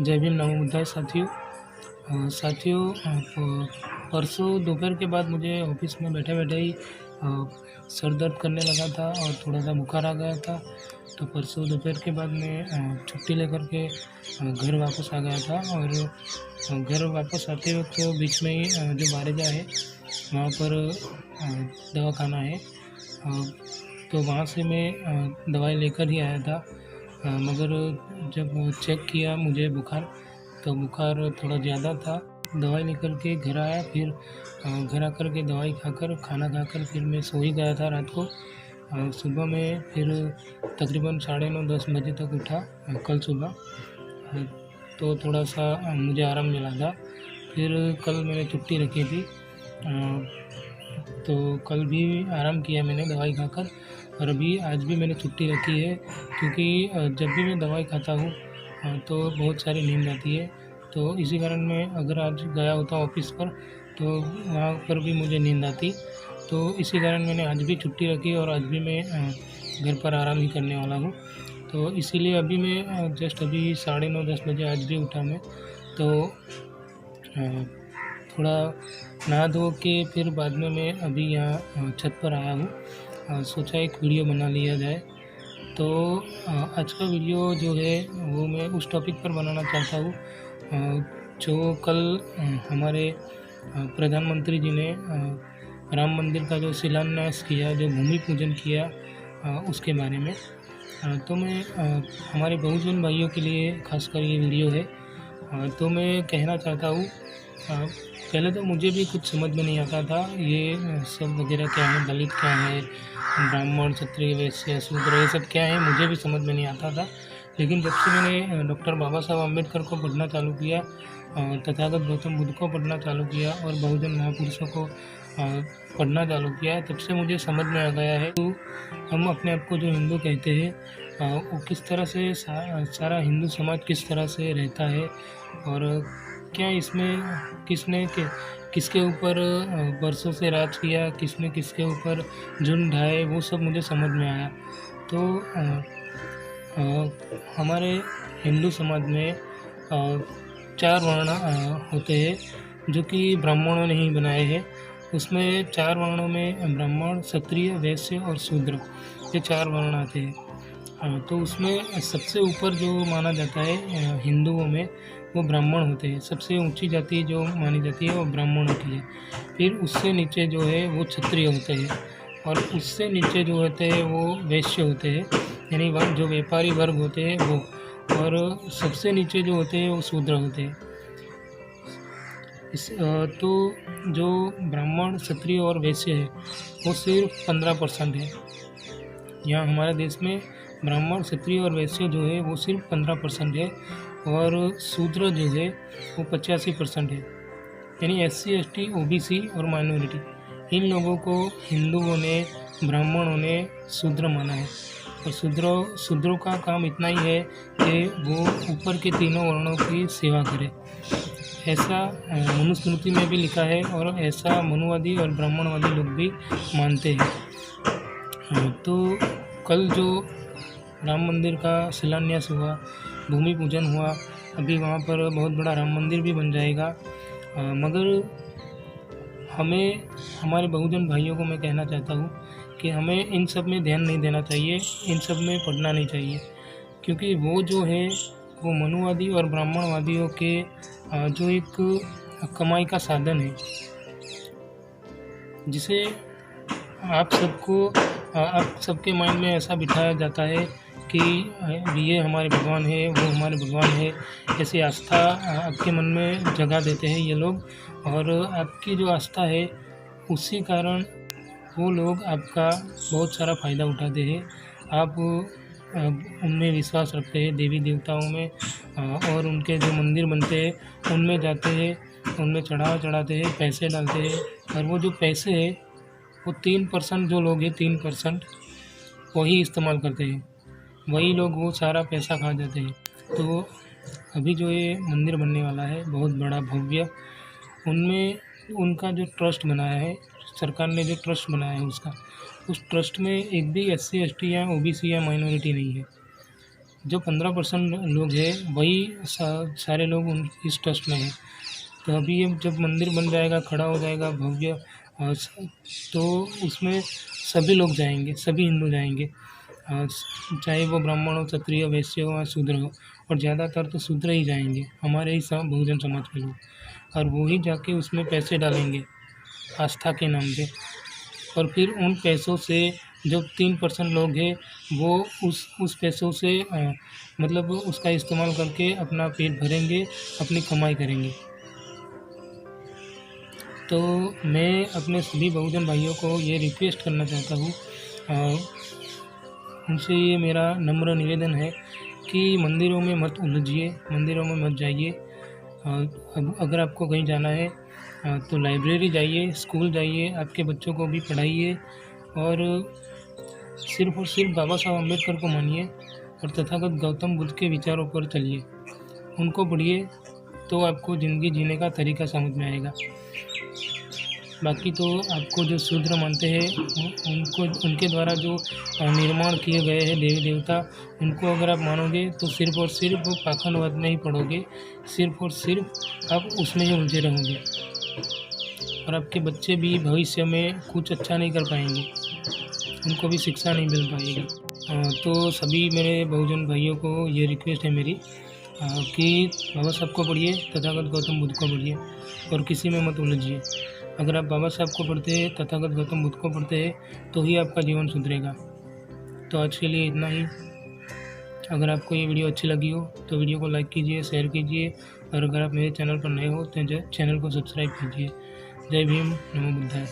जय भीम नमो बुद्धाय साथियों। साथियों, परसों दोपहर के बाद मुझे ऑफिस में बैठे-बैठे ही सर दर्द करने लगा था और थोड़ा-सा बुखार आ गया था। तो परसों दोपहर के बाद मैं छुट्टी लेकर के घर वापस आ गया था और घर वापस आते वक़्त बीच में ही जो बारेजा है वहाँ पर दवाखाना है। तो वहाँ से मैं दवाई लेकर ही आया था। मगर जब चेक किया मुझे बुखार, तो बुखार थोड़ा ज़्यादा था। दवाई लेकर के घर आया, फिर घर आकर के दवाई खाकर, खाना खाकर फिर मैं सो ही गया था रात को। सुबह में फिर तकरीबन 9:30-10 बजे तक उठा कल सुबह। तो थोड़ा-सा मुझे आराम मिला था। फिर कल मैंने छुट्टी रखी थी, तो कल भी आराम किया मैंने दवाई खाकर और अभी आज भी मैंने छुट्टी रखी है क्योंकि जब भी मैं दवाई खाता हूँ तो बहुत सारी नींद आती है। तो इसी कारण मैं अगर आज गया होता ऑफ़िस पर तो वहाँ पर भी मुझे नींद आती। तो इसी कारण मैंने आज भी छुट्टी रखी और आज भी मैं घर पर आराम ही करने वाला हूँ। तो इसीलिए अभी मैं जस्ट अभी 9:30-10 बजे आज भी उठा मैं। तो थोड़ा नहा धो के फिर बाद में मैं अभी यहाँ छत पर आया हूँ। सोचा एक वीडियो बना लिया जाए। तो आज का वीडियो जो है वो मैं उस टॉपिक पर बनाना चाहता हूँ जो कल हमारे प्रधानमंत्री जी ने राम मंदिर का जो शिलान्यास किया, जो भूमि पूजन किया, उसके बारे में। तो मैं हमारे बहुजन भाइयों के लिए खासकर ये वीडियो है। तो मैं कहना चाहता हूँ, पहले तो मुझे भी कुछ समझ में नहीं आता था ये सब वगैरह क्या है, दलित क्या है, ब्राह्मण, क्षत्रिय, वैश्य, शूद्र, ये सब क्या है, मुझे भी समझ में नहीं आता था। लेकिन जब से मैंने डॉक्टर बाबा साहब अम्बेडकर को पढ़ना चालू किया, तथागत गौतम बुद्ध को पढ़ना चालू किया और बहुजन महापुरुषों को पढ़ना चालू किया, तब से मुझे समझ में आ गया है तो हम अपने आप को जो हिंदू कहते हैं वो किस तरह से सारा हिंदू समाज किस तरह से रहता है और क्या इसमें किसके ऊपर बरसों से राज किया, किसने किसके ऊपर जुल्म ढाए, वो सब मुझे समझ में आया। तो हमारे हिंदू समाज में 4 वर्ण होते हैं जो कि ब्राह्मणों ने ही बनाए हैं। उसमें 4 वर्णों में ब्राह्मण, क्षत्रिय, वैश्य और शूद्र, ये 4 वर्ण आते हैं। तो उसमें सबसे ऊपर जो माना जाता है हिंदुओं में, वो ब्राह्मण होते हैं। सबसे ऊंची जाति जो मानी जाती है वो ब्राह्मणों की है। फिर उससे नीचे जो है वो क्षत्रिय होते हैं और उससे नीचे जो होते हैं वो वैश्य होते हैं, यानी जो व्यापारी वर्ग होते हैं वो, और सबसे नीचे जो होते हैं वो शूद्र होते हैं। तो जो ब्राह्मण, क्षत्रिय और वैश्य है वो सिर्फ 15% है। यहाँ हमारे देश में ब्राह्मण, क्षत्रिय और वैश्य जो है वो सिर्फ 15% है और शूद्र जो है वो 85% है। यानी SC, ST, OBC और माइनॉरिटी, इन लोगों को हिंदुओं ने, ब्राह्मणों ने शूद्र माना है। और शूद्रों का काम इतना ही है कि वो ऊपर के तीनों वर्णों की सेवा करें। ऐसा मनुस्मृति में भी लिखा है और ऐसा मनुवादी और ब्राह्मणवादी लोग भी मानते हैं। तो कल जो राम मंदिर का शिलान्यास हुआ, भूमि पूजन हुआ, अभी वहाँ पर बहुत बड़ा राम मंदिर भी बन जाएगा। मगर हमें, हमारे बहुजन भाइयों को मैं कहना चाहता हूँ कि हमें इन सब में ध्यान नहीं देना चाहिए, इन सब में पढ़ना नहीं चाहिए, क्योंकि वो जो है वो मनुवादी और ब्राह्मणवादियों के जो एक कमाई का साधन है, जिसे आप सबके माइंड में ऐसा बिठाया जाता है कि ये हमारे भगवान है, वो हमारे भगवान है। ऐसी आस्था आपके मन में जगा देते हैं ये लोग, और आपकी जो आस्था है उसी कारण वो लोग आपका बहुत सारा फ़ायदा उठाते हैं। आप उनमें विश्वास रखते हैं, देवी देवताओं में, और उनके जो मंदिर बनते हैं उनमें जाते हैं, उनमें चढ़ावा चढ़ाते हैं, पैसे डालते हैं, और वो जो पैसे है वो 3% जो लोग हैं, 3% वही इस्तेमाल करते हैं, वही लोग वो सारा पैसा खा जाते हैं। तो अभी जो ये मंदिर बनने वाला है बहुत बड़ा भव्य, उनमें उनका जो ट्रस्ट बनाया है, सरकार ने जो ट्रस्ट बनाया है उसका, उस ट्रस्ट में एक भी SC, ST या OBC या माइनॉरिटी नहीं है। जो 15% लोग हैं वही सारे लोग इस ट्रस्ट में हैं। तो अभी ये जब मंदिर बन जाएगा, खड़ा हो जाएगा भव्य, तो उसमें सभी लोग जाएंगे, सभी हिंदू जाएंगे, चाहे वो ब्राह्मण हो, क्षत्रिय, वैश्य हो या शूद्र हो, और ज़्यादातर तो शूद्र ही जाएंगे, हमारे ही बहुजन समाज के लोग, और वो ही जाके उसमें पैसे डालेंगे आस्था के नाम पे। और फिर उन पैसों से जो 3% लोग हैं वो उस पैसों से मतलब उसका इस्तेमाल करके अपना पेट भरेंगे, अपनी कमाई करेंगे। तो मैं अपने सभी बहुजन भाइयों को ये रिक्वेस्ट करना चाहता हूँ, उनसे ये मेरा नम्र निवेदन है कि मंदिरों में मत उलझिए, मंदिरों में मत जाइए। अगर आपको कहीं जाना है तो लाइब्रेरी जाइए, स्कूल जाइए, आपके बच्चों को भी पढ़ाइए, और सिर्फ बाबा साहब अम्बेडकर को मानिए और तथागत गौतम बुद्ध के विचारों पर चलिए, उनको पढ़िए, तो आपको ज़िंदगी जीने का तरीका समझ में आएगा। बाकी तो आपको जो शूद्र मानते हैं उनको, उनके द्वारा जो निर्माण किए गए हैं देवी देवता, उनको अगर आप मानोगे तो सिर्फ और सिर्फ पाखंडवाद में ही पढ़ोगे, सिर्फ और सिर्फ आप उसमें ही उलझे रहोगे, और आपके बच्चे भी भविष्य में कुछ अच्छा नहीं कर पाएंगे, उनको भी शिक्षा नहीं मिल पाएगी। तो सभी मेरे बहुजन भाइयों को ये रिक्वेस्ट है मेरी कि बाबा साहब को पढ़िए, तथागत गौतम बुद्ध को पढ़िए, और किसी में मत उलझिए। अगर आप बाबा साहब को पढ़ते हैं, तथागत गौतम बुद्ध को पढ़ते हैं, तो ही आपका जीवन सुधरेगा। तो आज के लिए इतना ही। अगर आपको ये वीडियो अच्छी लगी हो तो वीडियो को लाइक कीजिए, शेयर कीजिए, और अगर आप मेरे चैनल पर नए हो तो चैनल को सब्सक्राइब कीजिए। जय भीम, नमो बुद्धाय।